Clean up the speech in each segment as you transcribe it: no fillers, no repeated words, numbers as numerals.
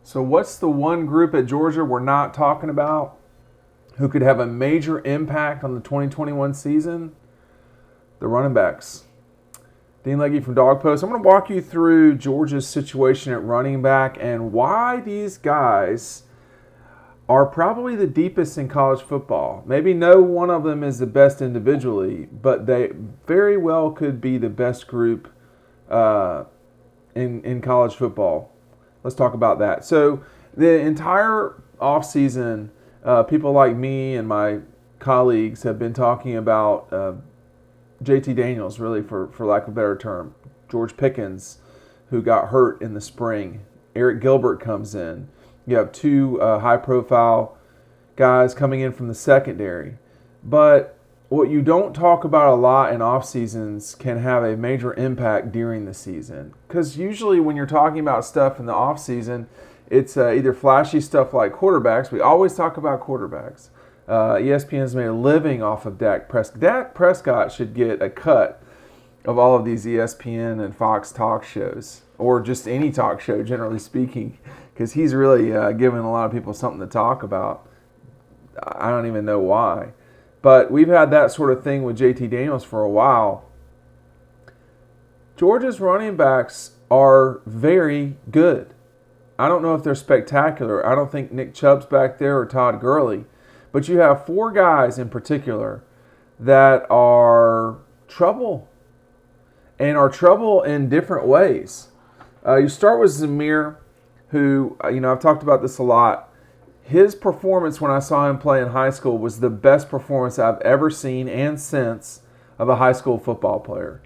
So what's the one group at Georgia we're not talking about who could have a major impact on the 2021 season? The running backs. Dean Legge from Dog Post. I'm going to walk you through Georgia's situation at running back and why these guys are probably the deepest in college football. Maybe no one of them is the best individually, but they very well could be the best group in college football. Let's talk about that. So the entire offseason, people like me and my colleagues have been talking about JT Daniels, really, for lack of a better term. George Pickens, who got hurt in the spring. Eric Gilbert comes in. You have two high-profile guys coming in from the secondary. But what you don't talk about a lot in off seasons can have a major impact during the season. Because usually when you're talking about stuff in the off season, it's either flashy stuff like quarterbacks. We always talk about quarterbacks. ESPN's made a living off of Dak Prescott. Dak Prescott should get a cut of all of these ESPN and Fox talk shows, or just any talk show, generally speaking, because he's really giving a lot of people something to talk about. I don't even know why. But we've had that sort of thing with JT Daniels for a while. Georgia's running backs are very good. I don't know if they're spectacular. I don't think Nick Chubb's back there or Todd Gurley. But you have four guys in particular that are trouble. And are trouble in different ways. You start with Zamir, who, I've talked about this a lot. His performance when I saw him play in high school was the best performance I've ever seen and since of a high school football player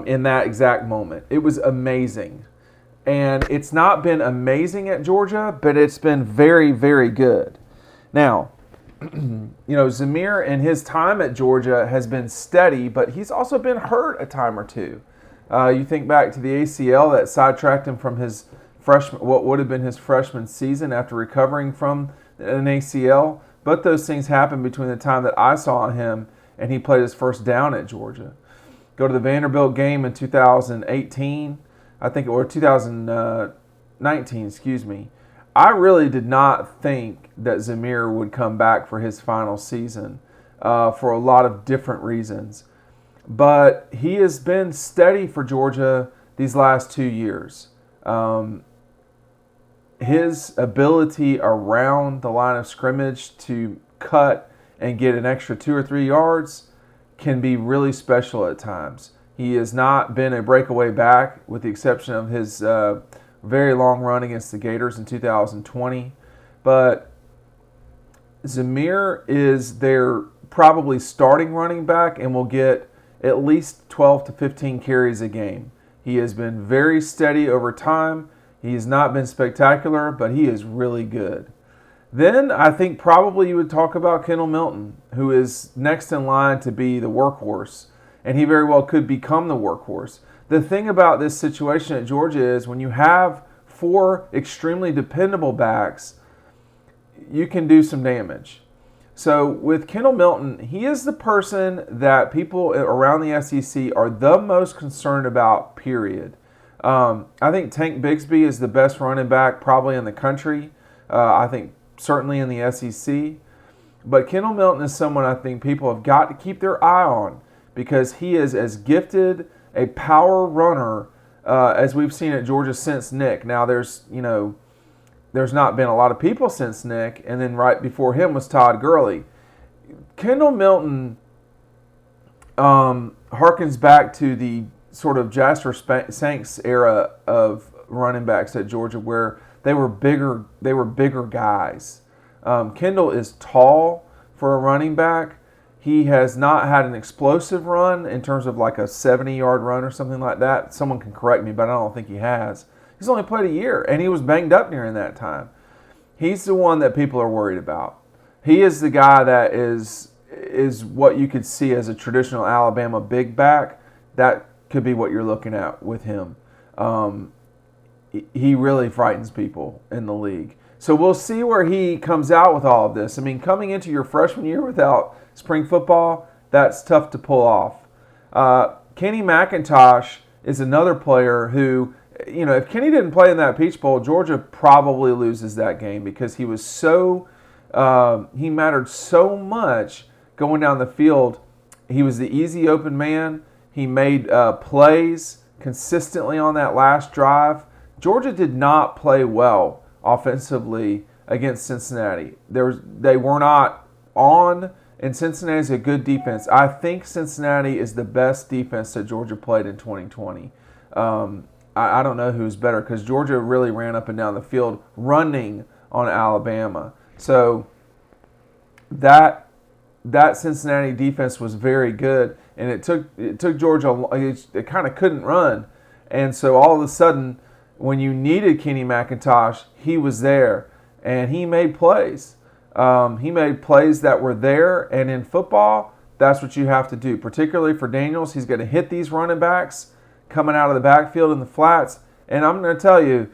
in that exact moment. It was amazing. And it's not been amazing at Georgia, but it's been very, very good. Now, Zamir in his time at Georgia has been steady, but he's also been hurt a time or two. You think back to the ACL that sidetracked him from his what would have been his freshman season after recovering from an ACL. But those things happened between the time that I saw him and he played his first down at Georgia. Go to the Vanderbilt game in 2018, or 2019, excuse me. I really did not think that Zamir would come back for his final season for a lot of different reasons. But he has been steady for Georgia these last 2 years. His ability around the line of scrimmage to cut and get an extra 2 or 3 yards can be really special at times. He has not been a breakaway back, with the exception of his very long run against the Gators in 2020. But Zamir is their probably starting running back and will get at least 12 to 15 carries a game. He has been very steady over time. He has not been spectacular, but he is really good. Then I think probably you would talk about Kendall Milton, who is next in line to be the workhorse, and he very well could become the workhorse. The thing about this situation at Georgia is when you have four extremely dependable backs, you can do some damage. So with Kendall Milton, he is the person that people around the SEC are the most concerned about, period. I think Tank Bigsby is the best running back probably in the country. I think certainly in the SEC. But Kendall Milton is someone I think people have got to keep their eye on because he is as gifted a power runner as we've seen at Georgia since Nick. Now there's not been a lot of people since Nick, and then right before him was Todd Gurley. Kendall Milton harkens back to the sort of Jasper Sanks era of running backs at Georgia, where they were bigger guys. Kendall is tall for a running back. He has not had an explosive run in terms of like a 70-yard run or something like that. Someone can correct me, but I don't think he has. He's only played a year, and he was banged up during that time. He's the one that people are worried about. He is the guy that is what you could see as a traditional Alabama big back. That could be what you're looking at with him. He really frightens people in the league. So we'll see where he comes out with all of this. I mean, coming into your freshman year without spring football, that's tough to pull off. Kenny McIntosh is another player who if Kenny didn't play in that Peach Bowl, Georgia probably loses that game because he was he mattered so much going down the field. He was the easy open man. He made plays consistently on that last drive. Georgia did not play well offensively against Cincinnati. They were not on, and Cincinnati's a good defense. I think Cincinnati is the best defense that Georgia played in 2020. I don't know who's better because Georgia really ran up and down the field running on Alabama. So that Cincinnati defense was very good, and it took Georgia. It kind of couldn't run, and so all of a sudden, when you needed Kenny McIntosh, he was there, and he made plays. He made plays that were there, and in football, that's what you have to do. Particularly for Daniels, he's going to hit these running backs coming out of the backfield in the flats, and I'm going to tell you,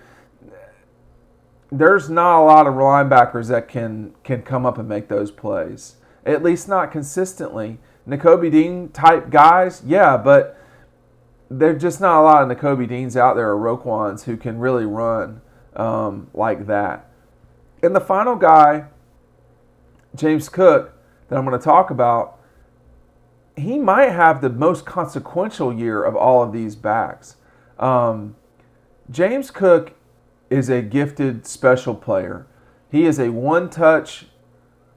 there's not a lot of linebackers that can come up and make those plays. At least not consistently. Nakobe Dean type guys, yeah, but there's just not a lot of Nakobe Deans out there or Roquans who can really run like that. And the final guy, James Cook, that I'm going to talk about, he might have the most consequential year of all of these backs. James Cook is a gifted special player. He is a one-touch,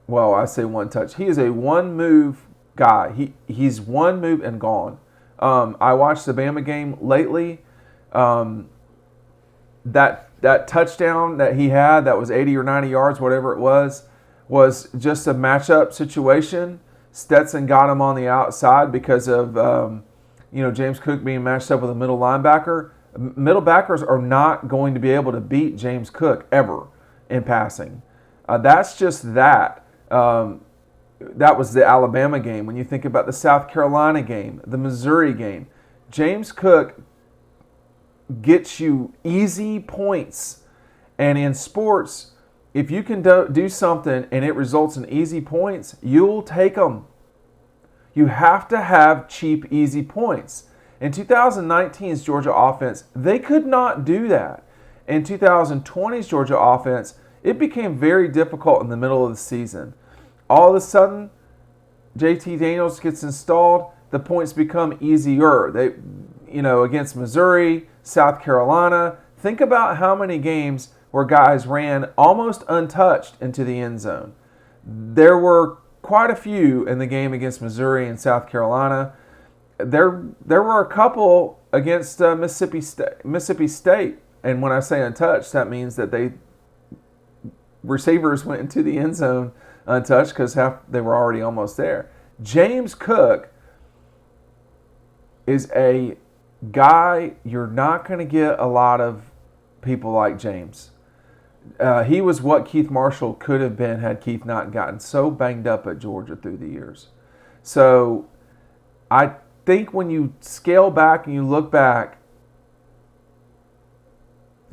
well, I say one-touch. He is a one-move guy. He's one move and gone. I watched the Bama game lately. That touchdown that he had, that was 80 or 90 yards, whatever it was just a matchup situation. Stetson got him on the outside because of James Cook being matched up with a middle linebacker. Middle backers are not going to be able to beat James Cook ever in passing. That's just that. That was the Alabama game. When you think about the South Carolina game, the Missouri game, James Cook gets you easy points. And in sports, if you can do something and it results in easy points, you'll take them. You have to have cheap, easy points. In 2019's Georgia offense, they could not do that. In 2020's Georgia offense, it became very difficult in the middle of the season. All of a sudden, JT Daniels gets installed, the points become easier. They, against Missouri, South Carolina, think about how many games where guys ran almost untouched into the end zone. There were quite a few in the game against Missouri and South Carolina. There were a couple against Mississippi State, and when I say untouched, that means that receivers went into the end zone untouched because they were already almost there. James Cook is a guy you're not going to get a lot of people like James. He was what Keith Marshall could have been had Keith not gotten so banged up at Georgia through the years. So I think when you scale back and you look back,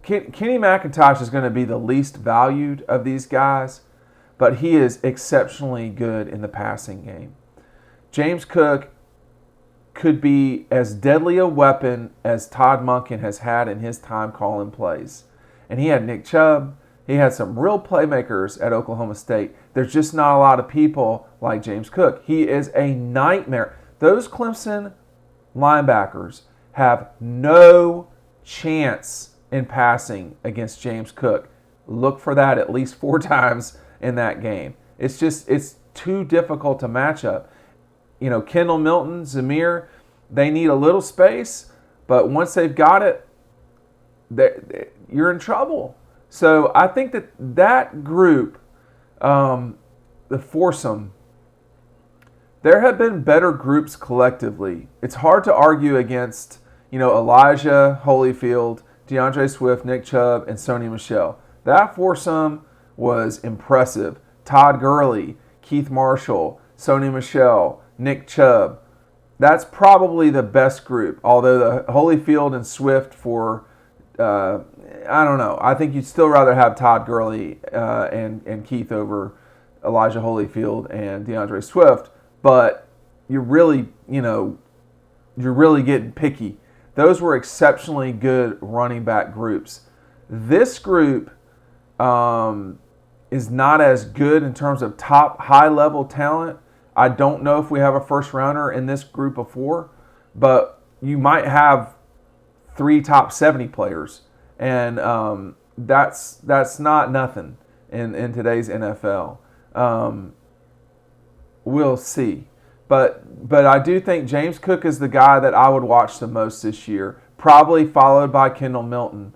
Kenny McIntosh is going to be the least valued of these guys, but he is exceptionally good in the passing game. James Cook could be as deadly a weapon as Todd Monken has had in his time calling plays. And he had Nick Chubb. He had some real playmakers at Oklahoma State. There's just not a lot of people like James Cook. He is a nightmare. Those Clemson linebackers have no chance in passing against James Cook. Look for that at least 4 times in that game. It's too difficult to match up. Kendall Milton, Zamir, they need a little space, but once they've got it, you're in trouble. So I think that group, the foursome, there have been better groups collectively. It's hard to argue against, Elijah Holyfield, DeAndre Swift, Nick Chubb, and Sony Michel. That foursome was impressive. Todd Gurley, Keith Marshall, Sony Michel, Nick Chubb. That's probably the best group. Although the Holyfield and Swift for, I don't know. I think you'd still rather have Todd Gurley and Keith over Elijah Holyfield and DeAndre Swift. But you're really getting picky. those were exceptionally good running back groups. This group is not as good in terms of top high-level talent. I don't know if we have a first-rounder in this group of 4, but you might have 3 top 70 players, and that's not nothing in today's NFL. We'll see. But I do think James Cook is the guy that I would watch the most this year, probably followed by Kendall Milton.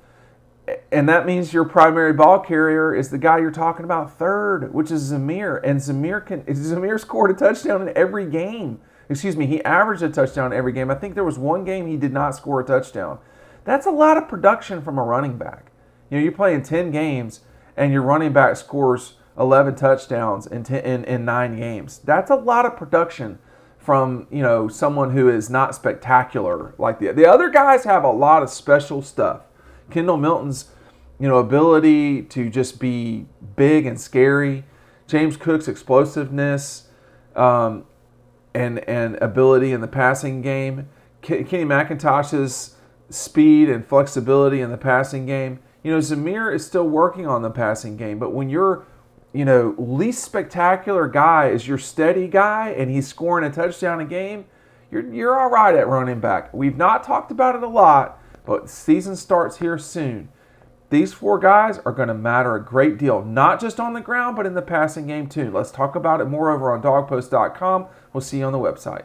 And that means your primary ball carrier is the guy you're talking about third, which is Zamir. And Zamir scored a touchdown in every game. Excuse me, he averaged a touchdown in every game. I think there was one game he did not score a touchdown. That's a lot of production from a running back. You know, you're playing 10 games and your running back scores 11 touchdowns in 9 games. That's a lot of production from, you know, someone who is not spectacular like the other guys have a lot of special stuff. Kendall Milton's, you know, ability to just be big and scary, James Cook's explosiveness, and ability in the passing game, Kenny McIntosh's speed and flexibility in the passing game. You know, Zamir is still working on the passing game, but when your, you know, least spectacular guy is your steady guy and he's scoring a touchdown a game, you're all right at running back. We've not talked about it a lot, but the season starts here soon. These 4 guys are going to matter a great deal, not just on the ground, but in the passing game too. Let's talk about it more over on dogpost.com. We'll see you on the website.